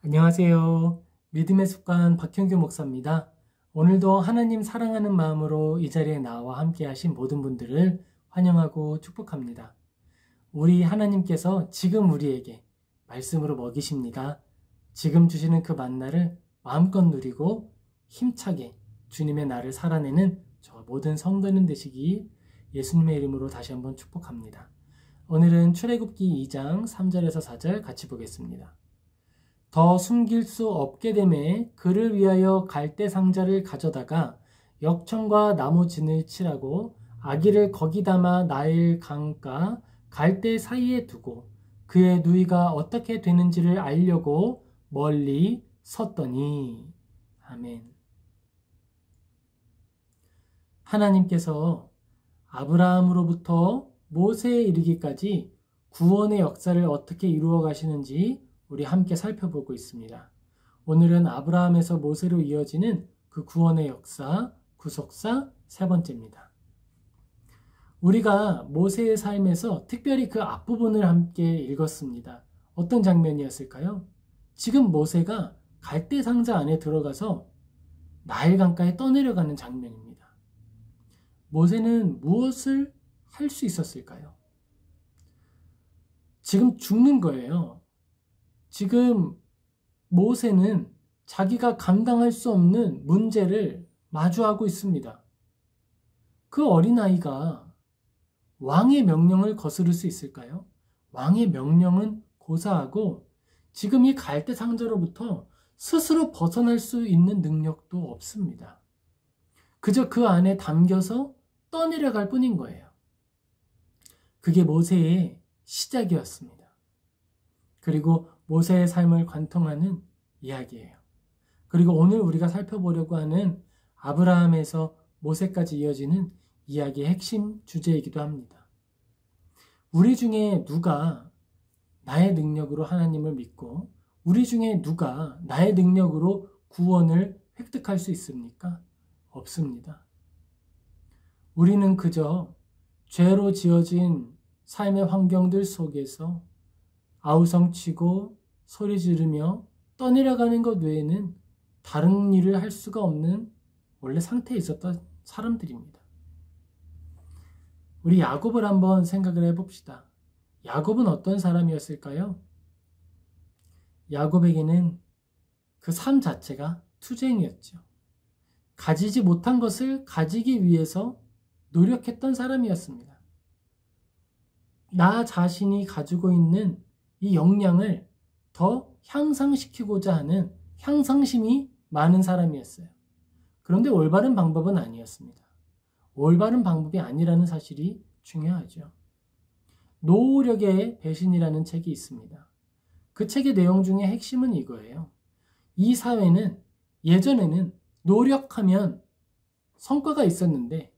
안녕하세요. 믿음의 습관 박형규 목사입니다. 오늘도 하나님 사랑하는 마음으로 이 자리에 나와 함께 하신 모든 분들을 환영하고 축복합니다. 우리 하나님께서 지금 우리에게 말씀으로 먹이십니다. 지금 주시는 그 만나를 마음껏 누리고 힘차게 주님의 나를 살아내는 저 모든 성도님 되시기 예수님의 이름으로 다시 한번 축복합니다. 오늘은 출애굽기 2장 3절에서 4절 같이 보겠습니다. 더 숨길 수 없게 되매 그를 위하여 갈대 상자를 가져다가 역청과 나무 진을 칠하고 아기를 거기 담아 나일 강가 갈대 사이에 두고 그의 누이가 어떻게 되는지를 알려고 멀리 섰더니. 아멘. 하나님께서 아브라함으로부터 모세에 이르기까지 구원의 역사를 어떻게 이루어 가시는지 우리 함께 살펴보고 있습니다. 오늘은 아브라함에서 모세로 이어지는 그 구원의 역사, 구속사 세 번째입니다. 우리가 모세의 삶에서 특별히 그 앞부분을 함께 읽었습니다. 어떤 장면이었을까요? 지금 모세가 갈대 상자 안에 들어가서 나일 강가에 떠내려가는 장면입니다. 모세는 무엇을 할 수 있었을까요? 지금 죽는 거예요. 지금 모세는 자기가 감당할 수 없는 문제를 마주하고 있습니다. 그 어린아이가 왕의 명령을 거스를 수 있을까요? 왕의 명령은 고사하고 지금 이 갈대 상자로부터 스스로 벗어날 수 있는 능력도 없습니다. 그저 그 안에 담겨서 떠내려갈 뿐인 거예요. 그게 모세의 시작이었습니다. 그리고 모세의 삶을 관통하는 이야기예요. 그리고 오늘 우리가 살펴보려고 하는 아브라함에서 모세까지 이어지는 이야기의 핵심 주제이기도 합니다. 우리 중에 누가 나의 능력으로 하나님을 믿고 우리 중에 누가 나의 능력으로 구원을 획득할 수 있습니까? 없습니다. 우리는 그저 죄로 지어진 삶의 환경들 속에서 아우성치고 소리 지르며 떠내려가는 것 외에는 다른 일을 할 수가 없는 원래 상태에 있었던 사람들입니다. 우리 야곱을 한번 생각을 해봅시다. 야곱은 어떤 사람이었을까요? 야곱에게는 그 삶 자체가 투쟁이었죠. 가지지 못한 것을 가지기 위해서 노력했던 사람이었습니다. 나 자신이 가지고 있는 이 역량을 더 향상시키고자 하는 향상심이 많은 사람이었어요. 그런데 올바른 방법은 아니었습니다. 올바른 방법이 아니라는 사실이 중요하죠. 노력의 배신이라는 책이 있습니다. 그 책의 내용 중에 핵심은 이거예요. 이 사회는 예전에는 노력하면 성과가 있었는데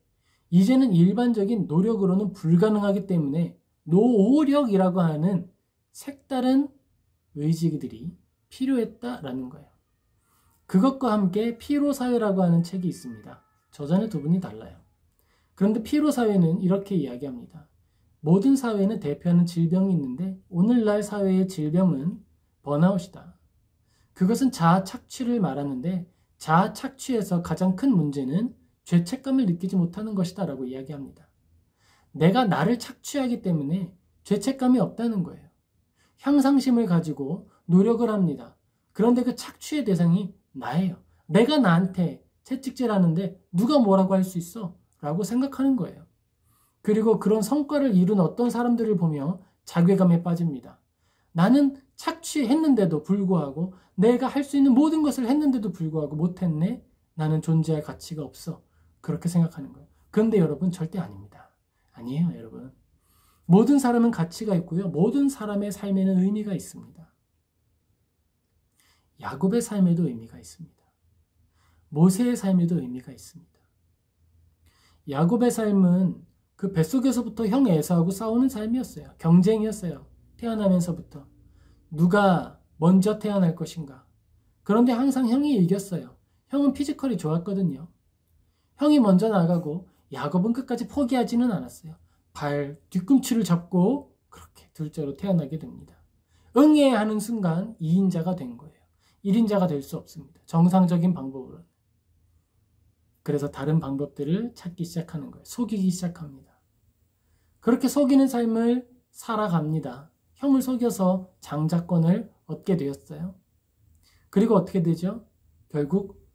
이제는 일반적인 노력으로는 불가능하기 때문에 노력이라고 하는 색다른 의지들이 필요했다라는 거예요. 그것과 함께 피로사회라고 하는 책이 있습니다. 저자는 두 분이 달라요. 그런데 피로사회는 이렇게 이야기합니다. 모든 사회는 대표하는 질병이 있는데 오늘날 사회의 질병은 번아웃이다. 그것은 자아 착취를 말하는데 자아 착취에서 가장 큰 문제는 죄책감을 느끼지 못하는 것이다 라고 이야기합니다. 내가 나를 착취하기 때문에 죄책감이 없다는 거예요. 향상심을 가지고 노력을 합니다. 그런데 그 착취의 대상이 나예요. 내가 나한테 채찍질하는데 누가 뭐라고 할 수 있어? 라고 생각하는 거예요. 그리고 그런 성과를 이룬 어떤 사람들을 보며 자괴감에 빠집니다. 나는 착취했는데도 불구하고 내가 할 수 있는 모든 것을 했는데도 불구하고 못했네? 나는 존재할 가치가 없어. 그렇게 생각하는 거예요. 그런데 여러분 절대 아닙니다. 아니에요, 여러분. 모든 사람은 가치가 있고요. 모든 사람의 삶에는 의미가 있습니다. 야곱의 삶에도 의미가 있습니다. 모세의 삶에도 의미가 있습니다. 야곱의 삶은 그 뱃속에서부터 형 에사하고 싸우는 삶이었어요. 경쟁이었어요. 태어나면서부터. 누가 먼저 태어날 것인가. 그런데 항상 형이 이겼어요. 형은 피지컬이 좋았거든요. 형이 먼저 나가고 야곱은 끝까지 포기하지는 않았어요. 뒤꿈치를 잡고 그렇게 둘째로 태어나게 됩니다. 응애하는 순간 2인자가 된 거예요. 1인자가 될 수 없습니다. 정상적인 방법으로는. 그래서 다른 방법들을 찾기 시작하는 거예요. 속이기 시작합니다. 그렇게 속이는 삶을 살아갑니다. 형을 속여서 장자권을 얻게 되었어요. 그리고 어떻게 되죠? 결국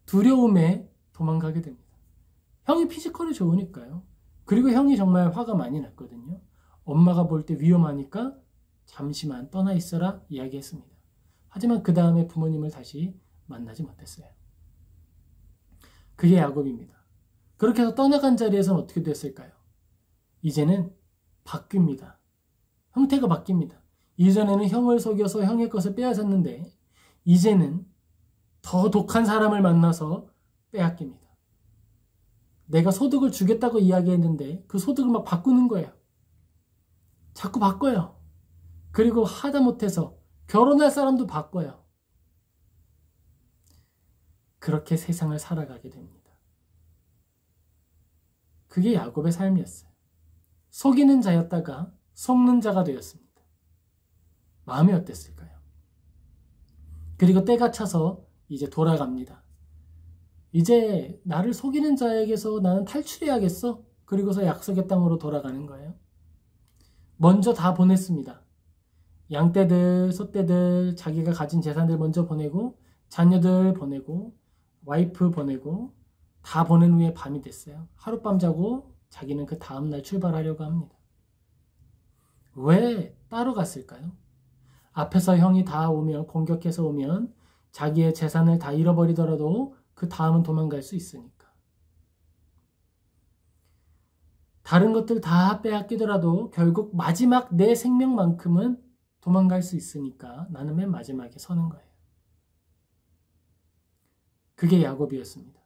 두려움에 도망가게 됩니다. 형이 피지컬이 좋으니까요. 그리고 형이 정말 화가 많이 났거든요. 엄마가 볼 때 위험하니까 잠시만 떠나 있어라 이야기했습니다. 하지만 그 다음에 부모님을 다시 만나지 못했어요. 그게 야곱입니다. 그렇게 해서 떠나간 자리에서는 어떻게 됐을까요? 이제는 바뀝니다. 형태가 바뀝니다. 이전에는 형을 속여서 형의 것을 빼앗았는데 이제는 더 독한 사람을 만나서 빼앗깁니다. 내가 소득을 주겠다고 이야기했는데 그 소득을 막 바꾸는 거예요. 자꾸 바꿔요. 그리고 하다못해서 결혼할 사람도 바꿔요. 그렇게 세상을 살아가게 됩니다. 그게 야곱의 삶이었어요. 속이는 자였다가 속는 자가 되었습니다. 마음이 어땠을까요? 그리고 때가 차서 이제 돌아갑니다. 이제 나를 속이는 자에게서 나는 탈출해야겠어. 그리고서 약속의 땅으로 돌아가는 거예요. 먼저 다 보냈습니다. 양떼들, 소떼들, 자기가 가진 재산들 먼저 보내고 자녀들 보내고 와이프 보내고 다 보낸 후에 밤이 됐어요. 하룻밤 자고 자기는 그 다음날 출발하려고 합니다. 왜 따로 갔을까요? 앞에서 형이 다 오면, 공격해서 오면 자기의 재산을 다 잃어버리더라도 그 다음은 도망갈 수 있으니까. 다른 것들 다 빼앗기더라도 결국 마지막 내 생명만큼은 도망갈 수 있으니까 나는 맨 마지막에 서는 거예요. 그게 야곱이었습니다.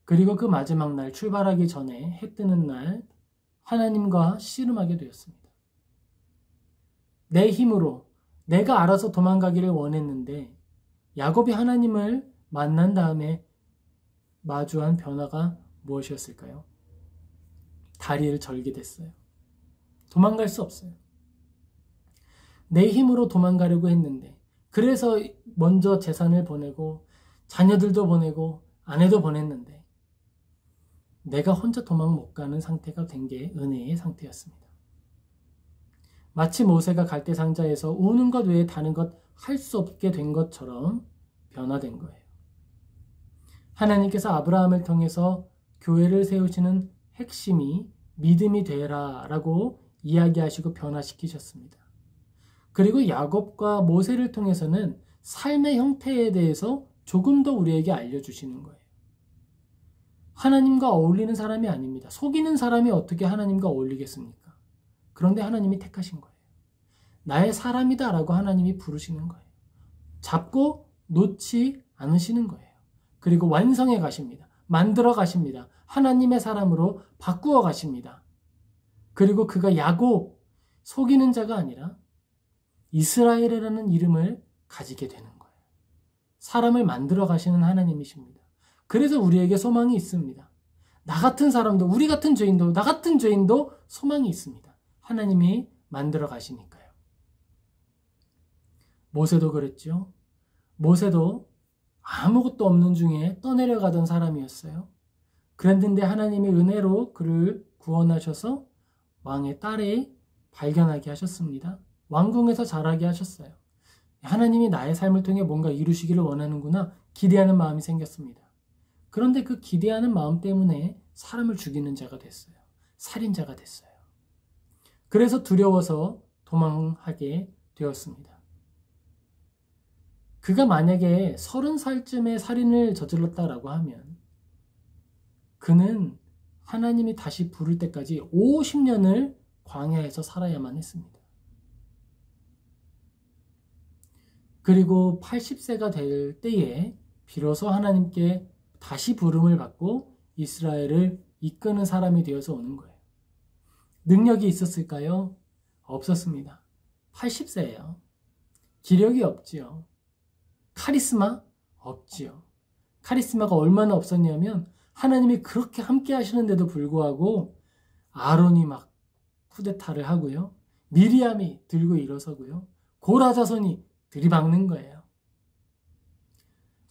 그리고 그 마지막 날 출발하기 전에 해 뜨는 날 하나님과 씨름하게 되었습니다. 내 힘으로 내가 알아서 도망가기를 원했는데 야곱이 하나님을 만난 다음에 마주한 변화가 무엇이었을까요? 다리를 절게 됐어요. 도망갈 수 없어요. 내 힘으로 도망가려고 했는데 그래서 먼저 재산을 보내고 자녀들도 보내고 아내도 보냈는데 내가 혼자 도망 못 가는 상태가 된 게 은혜의 상태였습니다. 마치 모세가 갈대상자에서 우는 것 외에 다른 것 할 수 없게 된 것처럼 변화된 거예요. 하나님께서 아브라함을 통해서 교회를 세우시는 핵심이 믿음이 되라 라고 이야기하시고 변화시키셨습니다. 그리고 야곱과 모세를 통해서는 삶의 형태에 대해서 조금 더 우리에게 알려주시는 거예요. 하나님과 어울리는 사람이 아닙니다. 속이는 사람이 어떻게 하나님과 어울리겠습니까? 그런데 하나님이 택하신 거예요. 나의 사람이다 라고 하나님이 부르시는 거예요. 잡고 놓지 않으시는 거예요. 그리고 완성해 가십니다. 만들어 가십니다. 하나님의 사람으로 바꾸어 가십니다. 그리고 그가 야곱, 속이는 자가 아니라 이스라엘이라는 이름을 가지게 되는 거예요. 사람을 만들어 가시는 하나님이십니다. 그래서 우리에게 소망이 있습니다. 나 같은 사람도, 우리 같은 죄인도, 나 같은 죄인도 소망이 있습니다. 하나님이 만들어 가시니까요. 모세도 그랬죠. 모세도 아무것도 없는 중에 떠내려가던 사람이었어요. 그랬는데 하나님이 은혜로 그를 구원하셔서 왕의 딸을 발견하게 하셨습니다. 왕궁에서 자라게 하셨어요. 하나님이 나의 삶을 통해 뭔가 이루시기를 원하는구나 기대하는 마음이 생겼습니다. 그런데 그 기대하는 마음 때문에 사람을 죽이는 자가 됐어요. 살인자가 됐어요. 그래서 두려워서 도망하게 되었습니다. 그가 만약에 30살쯤에 살인을 저질렀다라고 하면 그는 하나님이 다시 부를 때까지 50년을 광야에서 살아야만 했습니다. 그리고 80세가 될 때에 비로소 하나님께 다시 부름을 받고 이스라엘을 이끄는 사람이 되어서 오는 거예요. 능력이 있었을까요? 없었습니다. 80세예요. 기력이 없지요. 카리스마? 없지요. 카리스마가 얼마나 없었냐면 하나님이 그렇게 함께 하시는데도 불구하고 아론이 막 쿠데타를 하고요. 미리암이 들고 일어서고요. 고라 자손이 들이박는 거예요.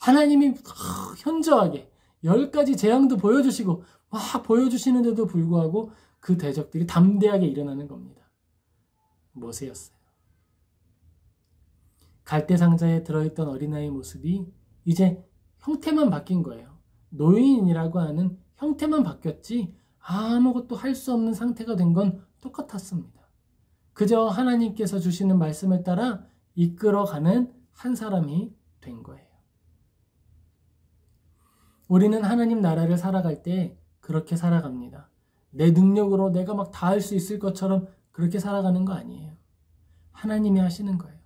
하나님이 현저하게 10가지 재앙도 보여주시고 막 보여주시는데도 불구하고 그 대적들이 담대하게 일어나는 겁니다. 모세였어요. 갈대 상자에 들어있던 어린아이의 모습이 이제 형태만 바뀐 거예요. 노인이라고 하는 형태만 바뀌었지 아무것도 할 수 없는 상태가 된 건 똑같았습니다. 그저 하나님께서 주시는 말씀을 따라 이끌어가는 한 사람이 된 거예요. 우리는 하나님 나라를 살아갈 때 그렇게 살아갑니다. 내 능력으로 내가 막 다 할 수 있을 것처럼 그렇게 살아가는 거 아니에요. 하나님이 하시는 거예요.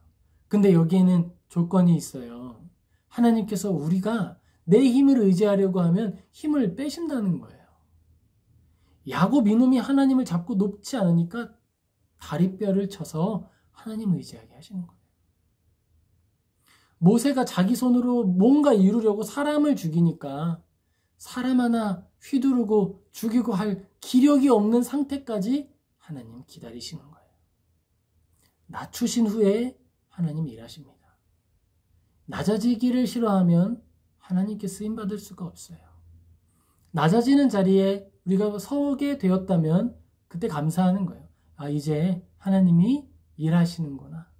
근데 여기에는 조건이 있어요. 하나님께서 우리가 내 힘을 의지하려고 하면 힘을 빼신다는 거예요. 야곱 이놈이 하나님을 잡고 높지 않으니까 다리뼈를 쳐서 하나님을 의지하게 하시는 거예요. 모세가 자기 손으로 뭔가 이루려고 사람을 죽이니까 사람 하나 휘두르고 죽이고 할 기력이 없는 상태까지 하나님 기다리시는 거예요. 낮추신 후에 하나님 일하십니다. 낮아지기를 싫어하면 하나님께 쓰임받을 수가 없어요. 낮아지는 자리에 우리가 서게 되었다면 그때 감사하는 거예요. 아, 이제 하나님이 일하시는구나.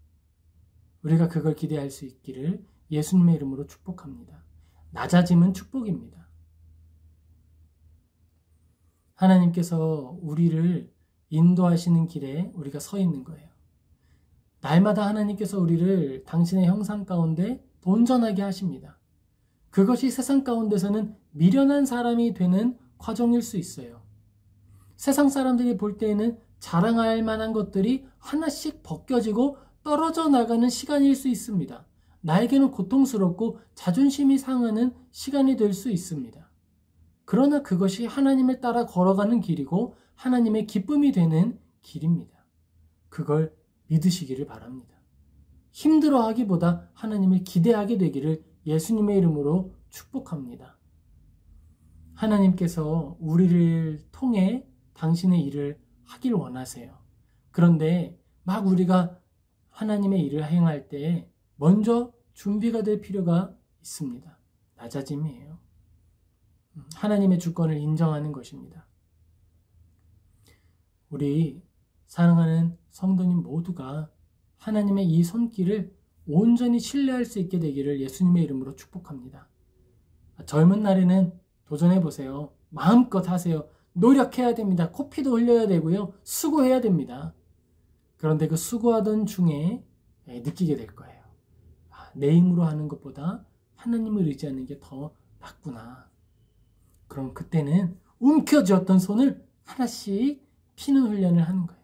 우리가 그걸 기대할 수 있기를 예수님의 이름으로 축복합니다. 낮아짐은 축복입니다. 하나님께서 우리를 인도하시는 길에 우리가 서 있는 거예요. 날마다 하나님께서 우리를 당신의 형상 가운데 온전하게 하십니다. 그것이 세상 가운데서는 미련한 사람이 되는 과정일 수 있어요. 세상 사람들이 볼 때에는 자랑할 만한 것들이 하나씩 벗겨지고 떨어져 나가는 시간일 수 있습니다. 나에게는 고통스럽고 자존심이 상하는 시간이 될 수 있습니다. 그러나 그것이 하나님을 따라 걸어가는 길이고 하나님의 기쁨이 되는 길입니다. 그걸 믿으시기를 바랍니다. 힘들어하기보다 하나님을 기대하게 되기를 예수님의 이름으로 축복합니다. 하나님께서 우리를 통해 당신의 일을 하길 원하세요. 그런데 막 우리가 하나님의 일을 행할 때 먼저 준비가 될 필요가 있습니다. 낮아짐이에요. 하나님의 주권을 인정하는 것입니다. 우리 사랑하는 성도님 모두가 하나님의 이 손길을 온전히 신뢰할 수 있게 되기를 예수님의 이름으로 축복합니다. 젊은 날에는 도전해보세요. 마음껏 하세요. 노력해야 됩니다. 코피도 흘려야 되고요. 수고해야 됩니다. 그런데 그 수고하던 중에 느끼게 될 거예요. 내 힘으로 하는 것보다 하나님을 의지하는 게 더 낫구나. 그럼 그때는 움켜쥐었던 손을 하나씩 피는 훈련을 하는 거예요.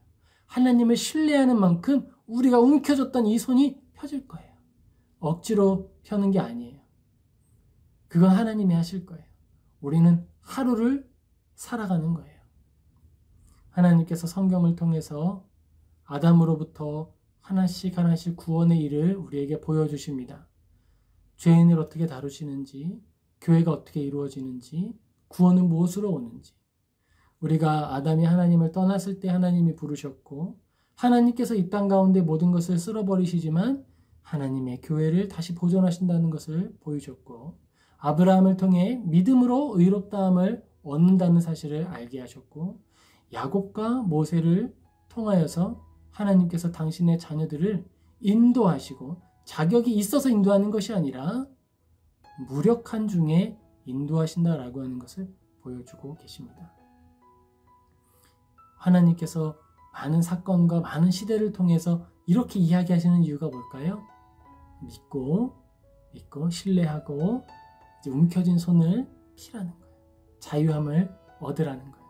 하나님을 신뢰하는 만큼 우리가 움켜쥐었던 이 손이 펴질 거예요. 억지로 펴는 게 아니에요. 그건 하나님이 하실 거예요. 우리는 하루를 살아가는 거예요. 하나님께서 성경을 통해서 아담으로부터 하나씩 하나씩 구원의 일을 우리에게 보여주십니다. 죄인을 어떻게 다루시는지, 교회가 어떻게 이루어지는지, 구원은 무엇으로 오는지. 우리가 아담이 하나님을 떠났을 때 하나님이 부르셨고 하나님께서 이 땅 가운데 모든 것을 쓸어버리시지만 하나님의 교회를 다시 보존하신다는 것을 보여줬고 아브라함을 통해 믿음으로 의롭다함을 얻는다는 사실을 알게 하셨고 야곱과 모세를 통하여서 하나님께서 당신의 자녀들을 인도하시고 자격이 있어서 인도하는 것이 아니라 무력한 중에 인도하신다라고 하는 것을 보여주고 계십니다. 하나님께서 많은 사건과 많은 시대를 통해서 이렇게 이야기하시는 이유가 뭘까요? 믿고 신뢰하고 이제 움켜진 손을 피라는 거예요. 자유함을 얻으라는 거예요.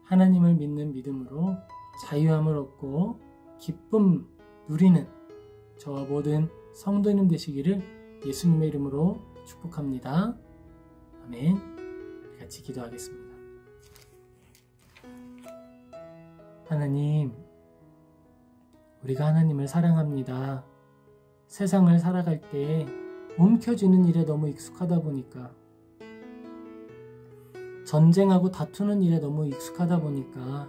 하나님을 믿는 믿음으로 자유함을 얻고 기쁨 누리는 저와 모든 성도님 되시기를 예수님의 이름으로 축복합니다. 아멘. 같이 기도하겠습니다. 하나님, 우리가 하나님을 사랑합니다. 세상을 살아갈 때 움켜쥐는 일에 너무 익숙하다 보니까 전쟁하고 다투는 일에 너무 익숙하다 보니까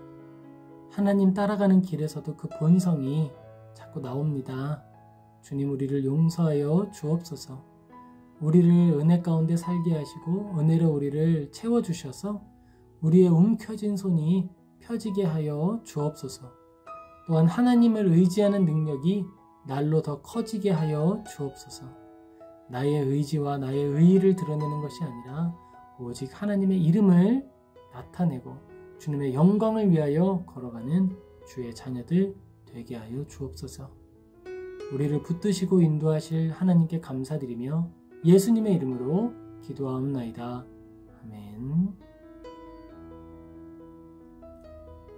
하나님 따라가는 길에서도 그 본성이 자꾸 나옵니다. 주님, 우리를 용서하여 주옵소서. 우리를 은혜 가운데 살게 하시고 은혜로 우리를 채워주셔서 우리의 움켜진 손이 펴지게 하여 주옵소서. 또한 하나님을 의지하는 능력이 날로 더 커지게 하여 주옵소서. 나의 의지와 나의 의의를 드러내는 것이 아니라 오직 하나님의 이름을 나타내고 주님의 영광을 위하여 걸어가는 주의 자녀들 되게 하여 주옵소서. 우리를 붙드시고 인도하실 하나님께 감사드리며 예수님의 이름으로 기도하옵나이다. 아멘.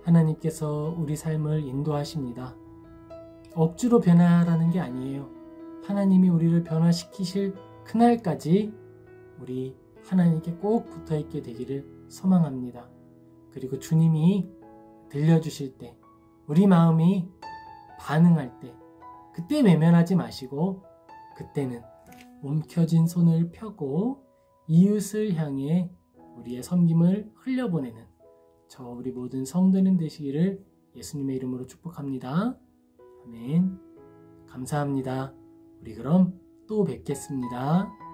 하나님께서 우리 삶을 인도하십니다. 억지로 변화하라는 게 아니에요. 하나님이 우리를 변화시키실 그날까지 우리 하나님께 꼭 붙어있게 되기를 소망합니다. 그리고 주님이 들려주실 때, 우리 마음이 반응할 때, 그때 외면하지 마시고 그때는 움켜진 손을 펴고 이웃을 향해 우리의 섬김을 흘려보내는 저 우리 모든 성도님 되시기를 예수님의 이름으로 축복합니다. 아멘. 감사합니다. 우리 그럼 또 뵙겠습니다.